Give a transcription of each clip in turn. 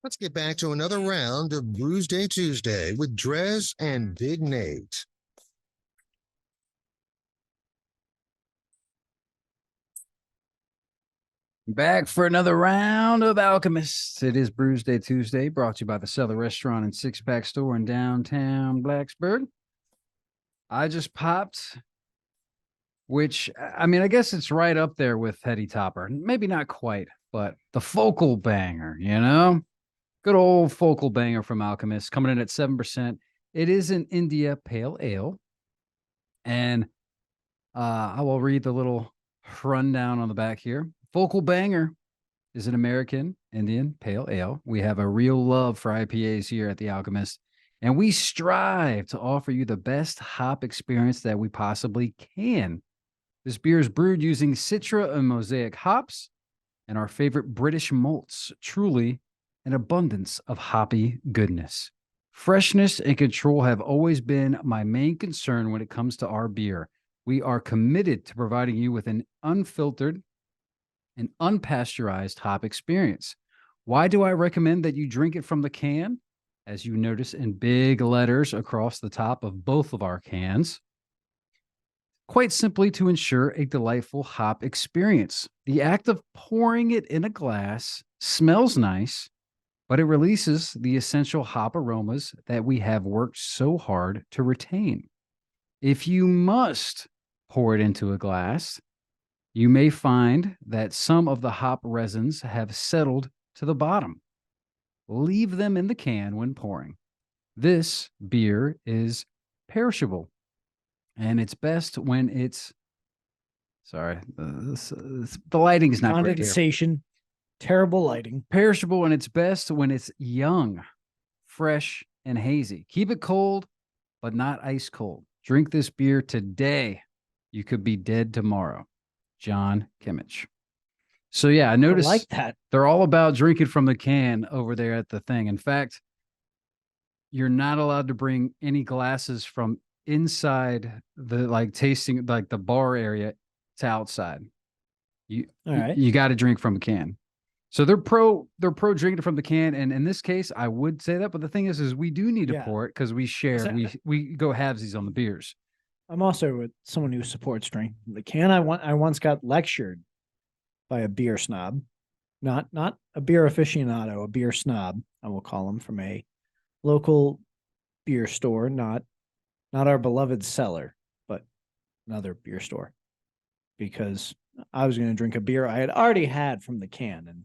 Let's get back to another round of Brewsday Tuesday with DreZ and Big Nate. Back for another round of Alchemist. It is Brewsday Tuesday, brought to you by the Cellar Restaurant and Six Pack Store in downtown Blacksburg. I just popped, which, I mean, I guess it's right up there with Heady Topper. Maybe not quite, but the focal banger, you know? Good old focal banger from Alchemist, coming in at 7%. It is an India Pale Ale. And I will read the little rundown on the back here. Focal banger is an American Indian Pale Ale. We have a real love for IPAs here at The Alchemist, and we strive to offer you the best hop experience that we possibly can. This beer is brewed using Citra and Mosaic hops and our favorite British malts. Truly an abundance of hoppy goodness. Freshness and control have always been my main concern when it comes to our beer. We are committed to providing you with an unfiltered and unpasteurized hop experience. Why do I recommend that you drink it from the can? As you notice in big letters across the top of both of our cans. Quite simply to ensure a delightful hop experience. The act of pouring it in a glass smells nice, but it releases the essential hop aromas that we have worked so hard to retain. If you must pour it into a glass, you may find that some of the hop resins have settled to the bottom. Leave them in the can when pouring. This beer is perishable, and it's best when it's, sorry, the lighting is not great here. Condensation, terrible lighting. Perishable, and it's best when it's young, fresh, and hazy. Keep it cold, but not ice cold. Drink this beer today. You could be dead tomorrow. John Kimmich. So yeah, I noticed like that. They're all about drinking from the can over there at the thing. In fact, you're not allowed to bring any glasses from inside the tasting, like the bar area, to outside. You got to drink from a can. So they're pro drinking from the can, and in this case, I would say that. But the thing is we do need to pour it because we share. We go halvesies on the beers. I'm also someone who supports drinking from the can. I once got lectured by a beer snob, not a beer aficionado, a beer snob, I will call him, from a local beer store, not our beloved Cellar, but another beer store, because I was going to drink a beer I had already had from the can and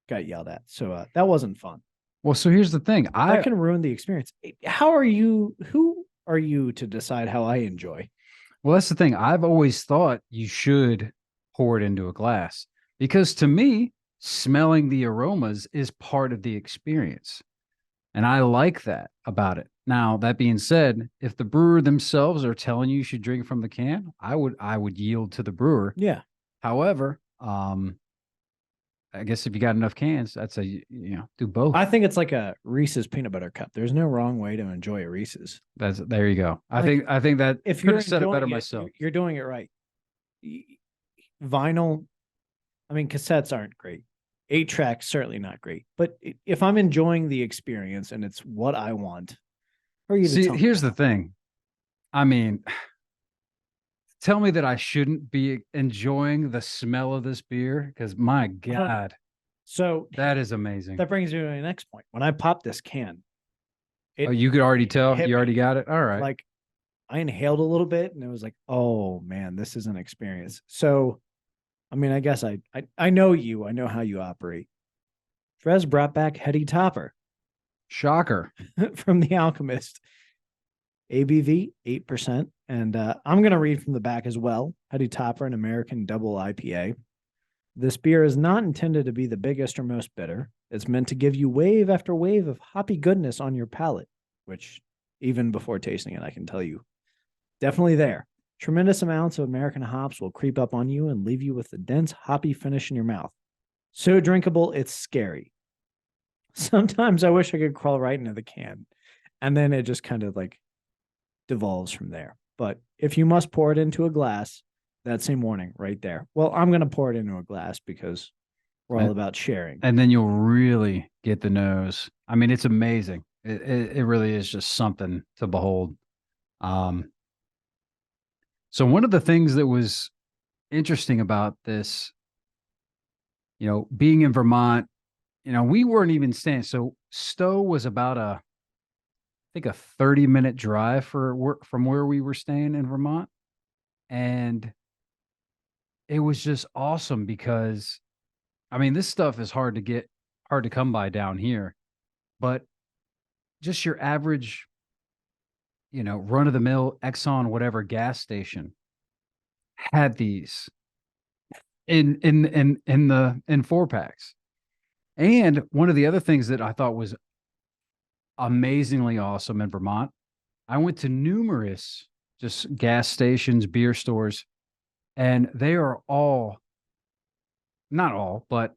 got yelled at. So that wasn't fun. Well, so here's the thing. That can ruin the experience. Who are you to decide how I enjoy? Well, that's the thing. I've always thought you should pour it into a glass, because to me, smelling the aromas is part of the experience. And I like that about it. Now, that being said, if the brewer themselves are telling you should drink from the can, I would yield to the brewer. Yeah. However, I guess if you got enough cans, I'd say, do both. I think it's like a Reese's peanut butter cup. There's no wrong way to enjoy a Reese's. There you go. I think that if you're said it better myself. You're doing it right. Vinyl, I mean, cassettes aren't great. 8-track, certainly not great. But if I'm enjoying the experience and it's what I want, here's the thing. I mean, tell me that I shouldn't be enjoying the smell of this beer, because my God. So that is amazing. That brings me to my next point. When I popped this can, you could already tell you already got it. All right. Like, I inhaled a little bit and it was like, oh man, this is an experience. So, I mean, I guess I know you. I know how you operate. DreZ brought back Heady Topper. Shocker. From The Alchemist. ABV 8%. And I'm going to read from the back as well. Heady Topper, an American double IPA. This beer is not intended to be the biggest or most bitter. It's meant to give you wave after wave of hoppy goodness on your palate, which even before tasting it, I can tell you, definitely there. Tremendous amounts of American hops will creep up on you and leave you with a dense, hoppy finish in your mouth. So drinkable, it's scary. Sometimes I wish I could crawl right into the can, and then it just kind of like devolves from there. But if you must pour it into a glass, that same warning right there. Well, I'm going to pour it into a glass because We're all about sharing. And then you'll really get the nose. I mean, it's amazing. It really is just something to behold. So one of the things that was interesting about this, being in Vermont, we weren't even staying. So Stowe was about I think a 30-minute drive from where we were staying in Vermont. And it was just awesome because, I mean, this stuff is hard to come by down here, but just your average, run of the mill Exxon, whatever gas station had these in 4-packs. And one of the other things that I thought was amazingly awesome in Vermont, I went to numerous just gas stations, beer stores, and they are all, not all, but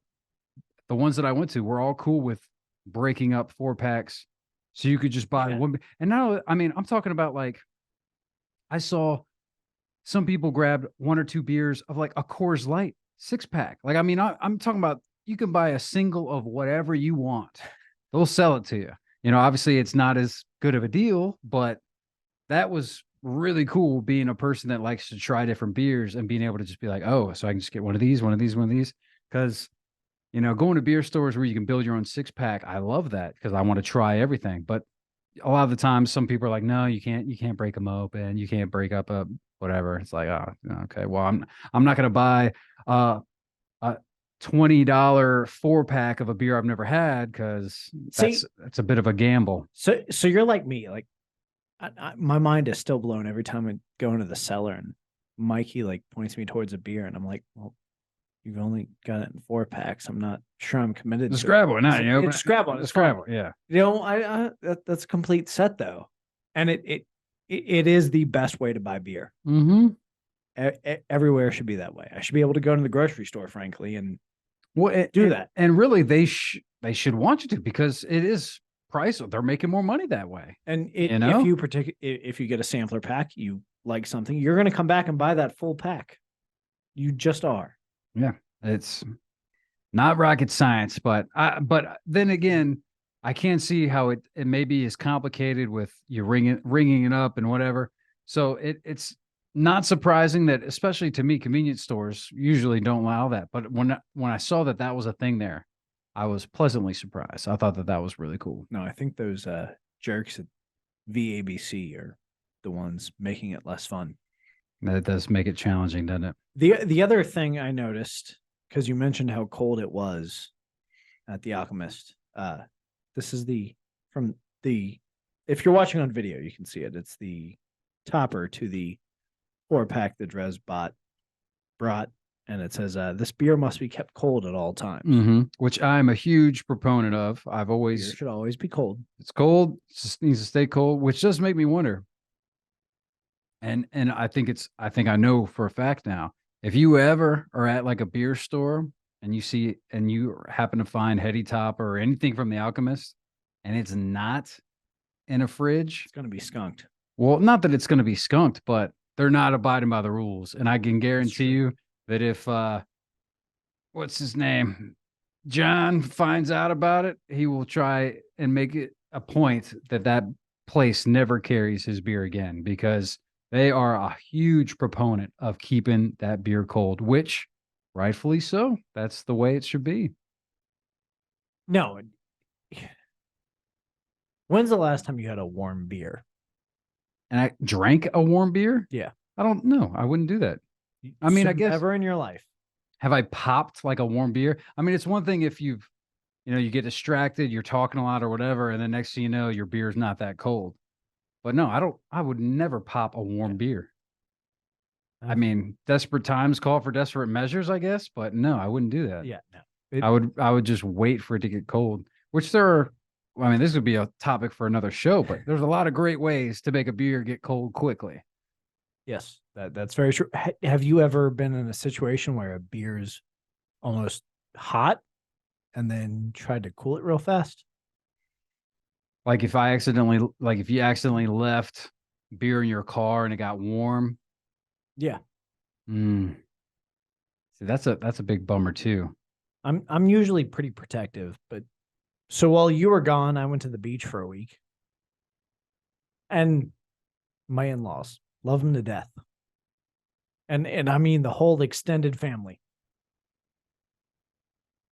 the ones that I went to were all cool with breaking up 4-packs. So you could just buy one. And now, I mean, I'm talking about like, I saw some people grabbed 1 or 2 beers of like a Coors Light 6-pack. Like, I mean, I'm talking about you can buy a single of whatever you want. They'll sell it to you. Obviously it's not as good of a deal, but that was really cool being a person that likes to try different beers and being able to just be like, oh, so I can just get one of these, one of these, one of these. Because, going to beer stores where you can build your own 6-pack, I love that because I want to try everything. But a lot of the times some people are like, no, you can't break them open. You can't break up a whatever. It's like, oh, okay, well, I'm not going to buy a $20 4-pack of a beer I've never had because that's a bit of a gamble. So you're like me, like my mind is still blown every time I go into the cellar and Mikey like points me towards a beer and I'm like, well, you've only got it in 4-packs. I'm not sure I'm committed. Just grab one, just grab one. Just grab one. Yeah. That's a complete set though, and it is the best way to buy beer. Mm-hmm. Everywhere should be that way. I should be able to go to the grocery store, frankly, and do that. And really, they should want you to because it is price. They're making more money that way. And if you get a sampler pack, you like something, you're going to come back and buy that full pack. You just are. Yeah, it's not rocket science, but then again, I can't see how it maybe is complicated with you ringing it up and whatever. So it's not surprising that, especially to me, convenience stores usually don't allow that. But when I saw that was a thing there, I was pleasantly surprised. I thought that was really cool. No, I think those jerks at VABC are the ones making it less fun. That does make it challenging, doesn't it? The other thing I noticed, because you mentioned how cold it was at the Alchemist, this is if you're watching on video, you can see it. It's the topper to the 4-pack that DreZ brought, and it says, this beer must be kept cold at all times. Mm-hmm. Which I'm a huge proponent of. Beer should always be cold. It's cold. It just needs to stay cold, which does make me wonder. And I think I know for a fact now, if you ever are at like a beer store and you happen to find Heady Topper or anything from the Alchemist and it's not in a fridge, it's going to be skunked. Well, not that it's going to be skunked, but they're not abiding by the rules. And I can guarantee you that if, what's his name? John finds out about it, he will try and make it a point that place never carries his beer again because they are a huge proponent of keeping that beer cold, which rightfully so. That's the way it should be. No. When's the last time you had a warm beer? And I drank a warm beer? Yeah. I don't know. I wouldn't do that. I mean, I guess ever in your life. Have I popped like a warm beer? I mean, it's one thing if you get distracted, you're talking a lot or whatever, and then next thing you know, your beer's not that cold. But no, I would never pop a warm beer. I mean, desperate times call for desperate measures, I guess, but no, I wouldn't do that. Yeah, no. I would just wait for it to get cold, which this would be a topic for another show, but there's a lot of great ways to make a beer get cold quickly. Yes, that's very true. Have you ever been in a situation where a beer is almost hot and then tried to cool it real fast? Like if you accidentally left beer in your car and it got warm. Yeah. See, that's a big bummer too. I'm usually pretty protective, but so while you were gone, I went to the beach for a week. And my in-laws love them to death. And I mean the whole extended family.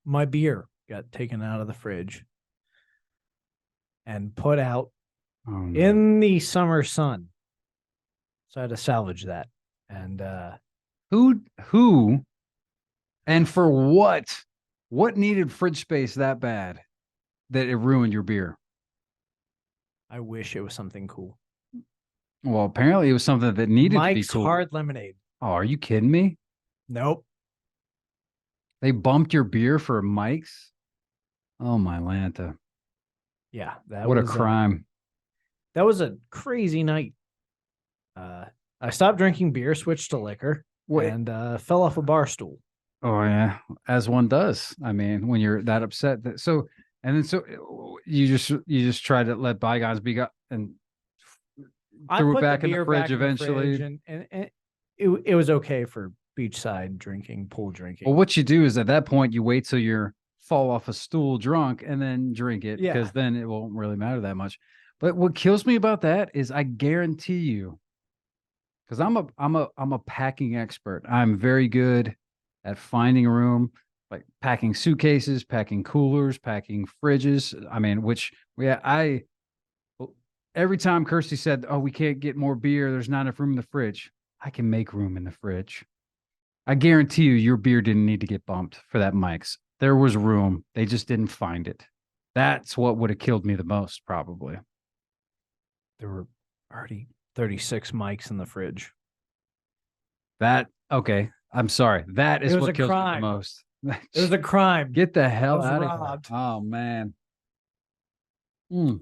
My beer got taken out of the fridge and put out in the summer sun. So I had to salvage that. And who and for what? What needed fridge space that bad that it ruined your beer? I wish it was something cool. Well, apparently it was something that needed Mike's to be cool. hard lemonade. Oh, are you kidding me? Nope. They bumped your beer for Mike's? Oh my Lanta. Yeah, What a crime. That was a crazy night. I stopped drinking beer, switched to liquor, and fell off a bar stool. Oh yeah, as one does. I mean, when you're that upset. So you just try to let bygones be and threw it back in the fridge eventually. And it was okay for beachside drinking, pool drinking. Well, what you do is at that point you wait till you're fall off a stool drunk and then drink it, because then it won't really matter that much. But what kills me about that is I guarantee you, because I'm a packing expert. I'm very good at finding a room, like packing suitcases, packing coolers, packing fridges. I mean, every time Kirsty said, "Oh, we can't get more beer. There's not enough room in the fridge," I can make room in the fridge. I guarantee you, your beer didn't need to get bumped for that Mike's. There was room. They just didn't find it. That's what would have killed me the most, probably. There were already 36 Mikes in the fridge. Okay. I'm sorry. That is what killed me the most. It was a crime. Get the hell out of here. Oh, man.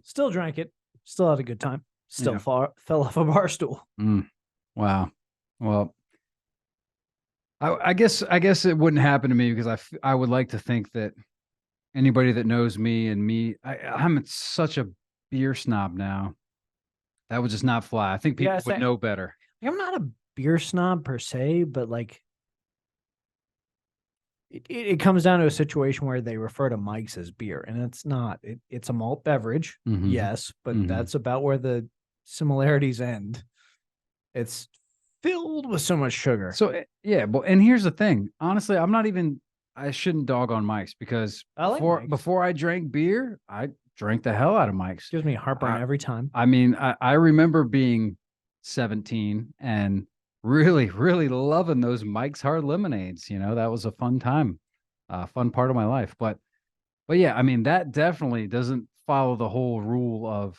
Still drank it. Still had a good time. Still fell off a bar stool. Wow. Well, I guess it wouldn't happen to me, because I would like to think that anybody that knows me and me, I'm such a beer snob now. That would just not fly. I think people would know better. I'm not a beer snob per se, but like it comes down to a situation where they refer to Mike's as beer, and it's not. It's a malt beverage, yes, but that's about where the similarities end. It's filled with so much sugar. So yeah, but and here's the thing. Honestly, I shouldn't dog on Mike's, because before I drank beer, I drank the hell out of Mike's. Gives me heartburn every time. I mean, I remember being 17 and really, really loving those Mike's hard lemonades. That was a fun time, fun part of my life. But yeah, I mean, that definitely doesn't follow the whole rule of,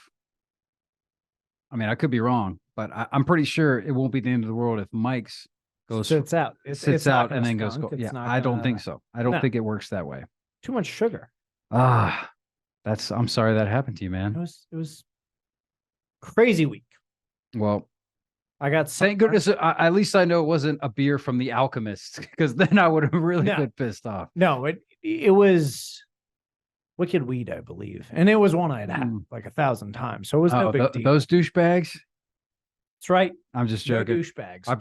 I mean, I could be wrong, but I'm pretty sure it won't be the end of the world if Mike's sits out and then goes. Yeah, I don't think so. I don't think it works that way. Too much sugar. I'm sorry that happened to you, man. It was crazy week. Well, I got thank goodness. At least I know it wasn't a beer from the Alchemist, because then I would have really been pissed off. No, it was Wicked Weed, I believe, and it was one I had had like 1,000 times, so it was no big deal. Those douchebags. That's right. I'm just joking. No douchebags. I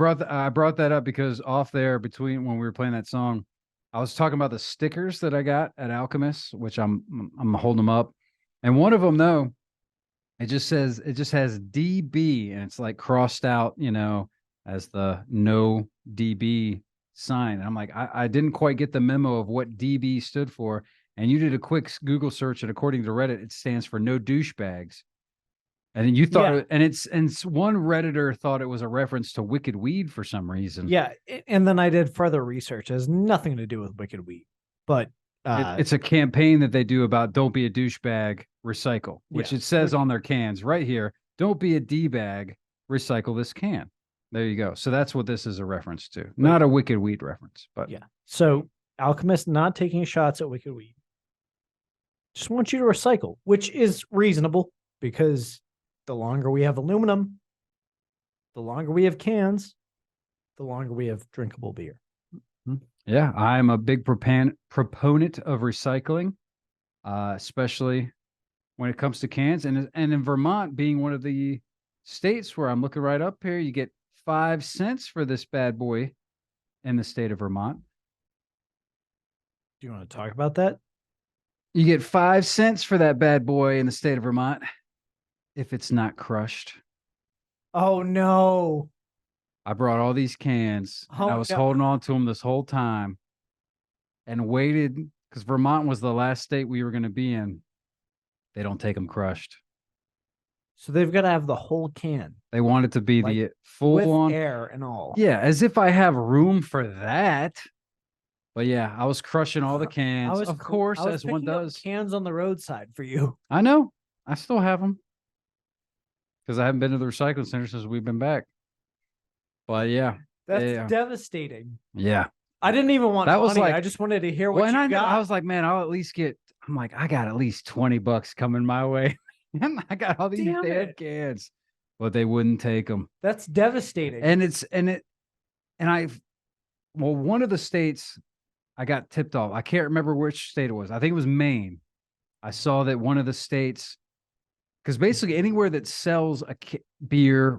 brought that up because off there, between when we were playing that song, I was talking about the stickers that I got at Alchemist, which I'm holding them up, and one of them though, it just has DB, and it's like crossed out, as the no DB sign. And I'm like, I didn't quite get the memo of what DB stood for. And you did a quick Google search, and according to Reddit, it stands for no douchebags. And you thought, and one Redditor thought it was a reference to Wicked Weed for some reason. Yeah, and then I did further research. It has nothing to do with Wicked Weed, but it's a campaign that they do about don't be a douchebag, recycle, which it says on their cans right here. Don't be a D-bag, recycle this can. There you go. So that's what this is a reference to, not a Wicked Weed reference. But yeah. So Alchemist not taking shots at Wicked Weed. Just want you to recycle, which is reasonable, because the longer we have aluminum, the longer we have cans, the longer we have drinkable beer. Yeah, I'm a big proponent of recycling, especially when it comes to cans. And in Vermont, being one of the states where I'm looking right up here, you get 5 cents for this bad boy in the state of Vermont. Do you want to talk about that? You get 5 cents for that bad boy in the state of Vermont if it's not crushed. Oh no. I brought all these cans. And I Oh, was no. holding on to them this whole time and waited because Vermont was the last state we were going to be in. They don't take them crushed. So they've got to have the whole can They want it to be Like, the full with on. air and all. Yeah, as if I have room for that. But yeah, I was crushing all the I cans. was Of cl- course, I was as one picking up does. cans on the roadside for you. I know. I still have them because I haven't been to the recycling center since we've been back. But yeah, That's yeah, devastating. yeah. I didn't even want That was money. like- I just wanted to hear Well, what and you I got. was like, man, I'll at least get. I'm like, I got at least $20 coming my way. And I got all these Damn damn it. cans, but they wouldn't take them. That's devastating. Well, one of the states I got tipped off. I can't remember which state it was. I think it was Maine. I saw that one of the states, because basically anywhere that sells a beer,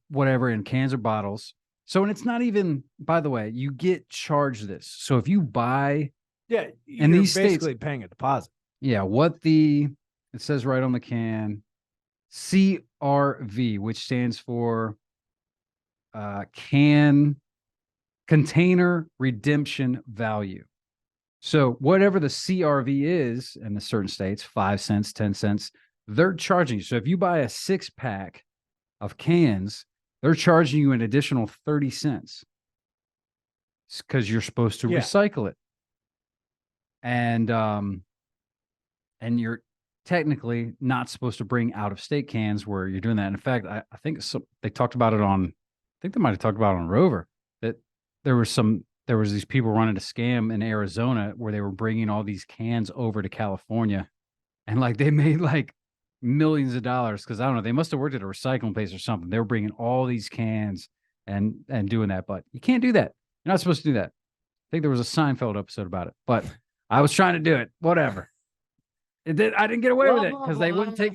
whatever, in cans or bottles. So, and it's not even, by the way, you get charged this. So if you buy, yeah, and you're these states- basically paying a deposit. yeah, it says right on the can, CRV, which stands for container redemption value. So whatever the CRV is in the certain states, 5 cents, 10 cents, they're charging you. So if you buy a 6-pack of cans, they're charging you an additional 30 cents because you're supposed to Yeah. recycle it. And you're technically not supposed to bring out of state cans where you're doing that. And in fact, I think they talked about it on, I think they might have talked about it on Rover, that there was these people running a scam in Arizona where they were bringing all these cans over to California, and like they made like millions of dollars because I don't know, they must have worked at a recycling place or something. They were bringing all these cans and doing that, but you can't do that. You're not supposed to do that. I think there was a Seinfeld episode about it, but I was trying to do it. Whatever. I didn't get away with it because they wouldn't take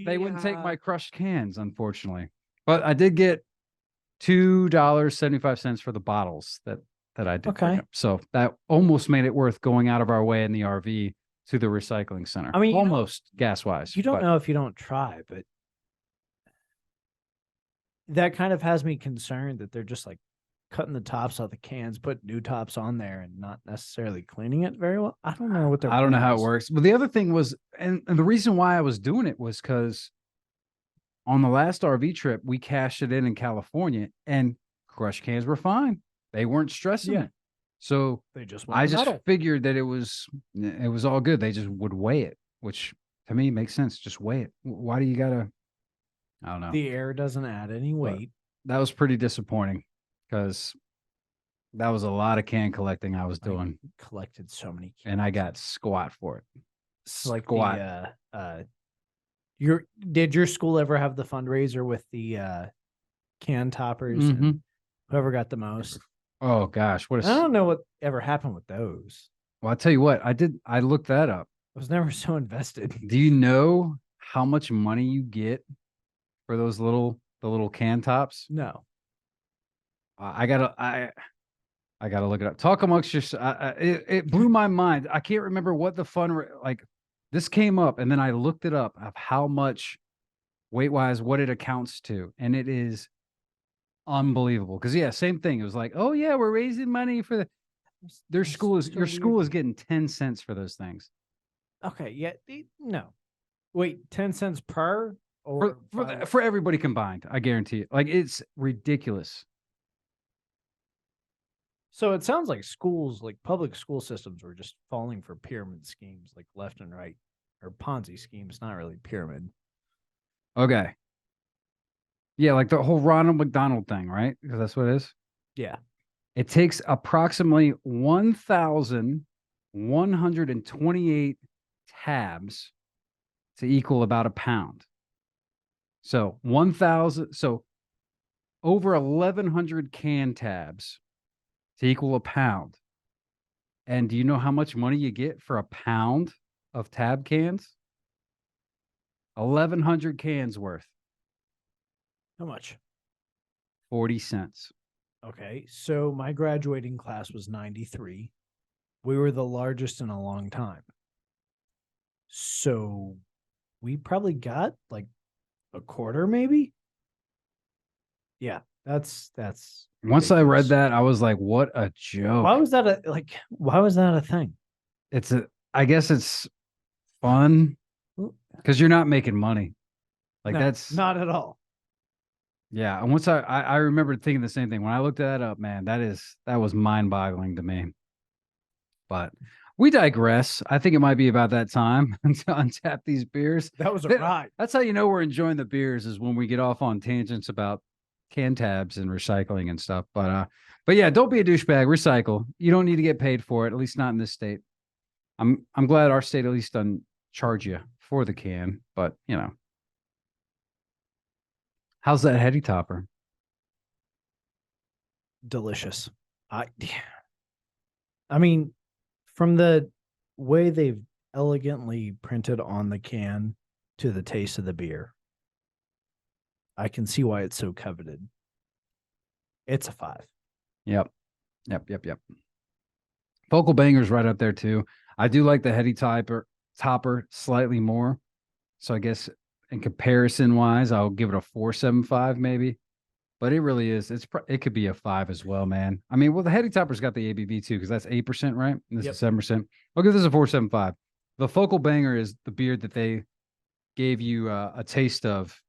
they wouldn't take my crushed cans, unfortunately. But I did get $2.75 for the bottles that I did. Okay. So that almost made it worth going out of our way in the RV to the recycling center. I mean, almost gas wise. You don't know if you don't try, but that kind of has me concerned that they're just like cutting the tops off the cans, put new tops on there, and not necessarily cleaning it very well. I don't know what they're. I don't know how it works. But the other thing was, and the reason why I was doing it was because on the last RV trip, we cashed it in California, and crushed cans were fine. They weren't stressing Yeah. it. So They just. I just figured that it was all good. They just would weigh it, which to me makes sense. Just weigh it. Why do you gotta? I don't know. The air doesn't add any weight. That was pretty disappointing because that was a lot of can collecting I was doing, Collected so many cans. and I got squat for it. It's like Squat. did your school ever have the fundraiser with the can toppers Mhm. and whoever got the most? Oh gosh, what I a! don't know what ever happened with those. Well, I tell you what, I looked that up. I was never so invested. Do you know how much money you get for those the little can tops? No. I gotta look it up. Talk amongst yourself. It blew my mind. I can't remember what the this came up, and then I looked it up of how much weight wise what it accounts to, and it is unbelievable. Because yeah, same thing. It was like, oh yeah, we're raising money for your school is getting 10 cents for those things. Okay. Yeah. No. Wait, 10 cents per or For everybody combined, I guarantee it. Like it's ridiculous. So it sounds like schools, like public school systems, were just falling for pyramid schemes, like left and right, or Ponzi schemes. Not really pyramid. Okay. Yeah, like the whole Ronald McDonald thing, right? Because that's what it is. Yeah. It takes approximately 1,128 tabs to equal about a pound. So over 1,100 can tabs to equal a pound. And do you know how much money you get for a pound of tab cans? 1,100 cans worth. How much? 40 cents. Okay. So my graduating class was 93. we were the largest in a long time. So we probably got like a quarter, maybe. Yeah, that's Once I read ridiculous. that, I was like, what a joke. Why was that a thing? I guess it's fun because you're not making money. Like No, that's not at all. yeah. And once I remember thinking the same thing when I looked that up, man, that was mind boggling to me. But we digress. I think it might be about that time to untap these beers. That was a ride. That's how you know we're enjoying the beers is when we get off on tangents about can tabs and recycling and stuff. But yeah, don't be a douchebag. Recycle. You don't need to get paid for it, at least not in this state. I'm glad our state at least doesn't charge you for the can, but you know. How's that heady topper? Delicious. I mean, from the way they've elegantly printed on the can to the taste of the beer, I can see why it's so coveted. It's a 5. Yep. Focal banger's right up there too. I do like the heady topper slightly more. So I guess in comparison wise, I'll give it a 4.75 maybe. But it really is. It could be a 5 as well, man. I mean, well, the heady topper's got the ABV too, because that's 8%, right? And this is 7%. I'll give this a 4.75. The focal banger is the beer that they gave you a taste of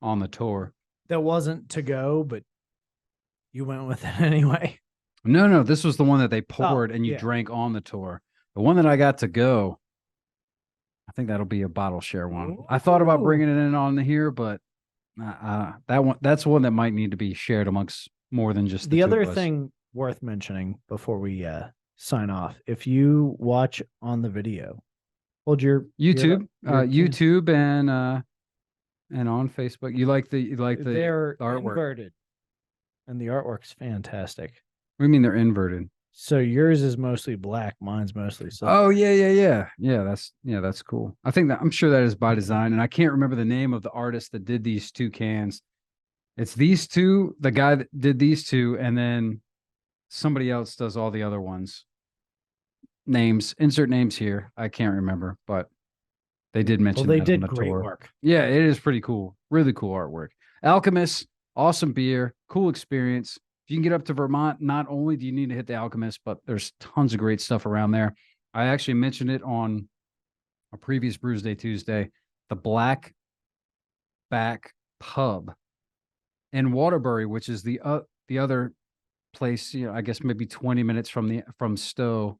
on the tour. That wasn't to go, but you went with it anyway. No, this was the one that they poured and you drank on the tour. The one that I got to go, I think that'll be a bottle share one. Ooh. I thought about bringing it in on here, but that's one that might need to be shared amongst more than just the other thing worth mentioning before we sign off. If you watch on the video, hold your YouTube, YouTube and on Facebook. You like the they're artwork. Inverted, and the artwork's fantastic. What do you mean they're inverted? So yours is mostly black, mine's mostly silver. Oh yeah. That's cool. I'm sure that is by design, and I can't remember the name of the artist that did these two cans. It's these two, the guy that did these two, and then somebody else does all the other ones. Names, insert names here. I can't remember, but they did mention. Well, they that did on the great tour. work. Yeah, it is pretty cool. Really cool artwork. Alchemist, awesome beer, cool experience. If you can get up to Vermont, not only do you need to hit the Alchemist, but there's tons of great stuff around there. I actually mentioned it on a previous Brewsday Tuesday, the Black Back Pub in Waterbury, which is the other place, I guess maybe 20 minutes from Stowe,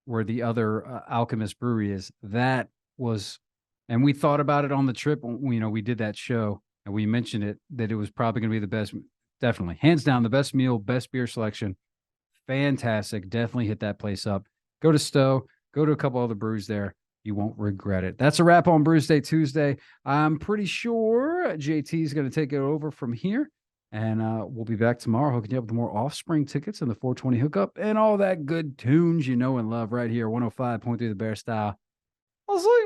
where the other Alchemist brewery is. That was, and we thought about it on the trip. We did that show and we mentioned it, that it was probably going to be the best. Definitely. Hands down, the best meal, best beer selection. Fantastic. Definitely hit that place up. Go to Stowe. Go to a couple other brews there. You won't regret it. That's a wrap on Brewsday Tuesday. I'm pretty sure JT is going to take it over from here. And we'll be back tomorrow hooking you up with more Offspring tickets and the 420 hookup and all that good tunes you know and love right here. 105.3 The Bear Style. I'll see you.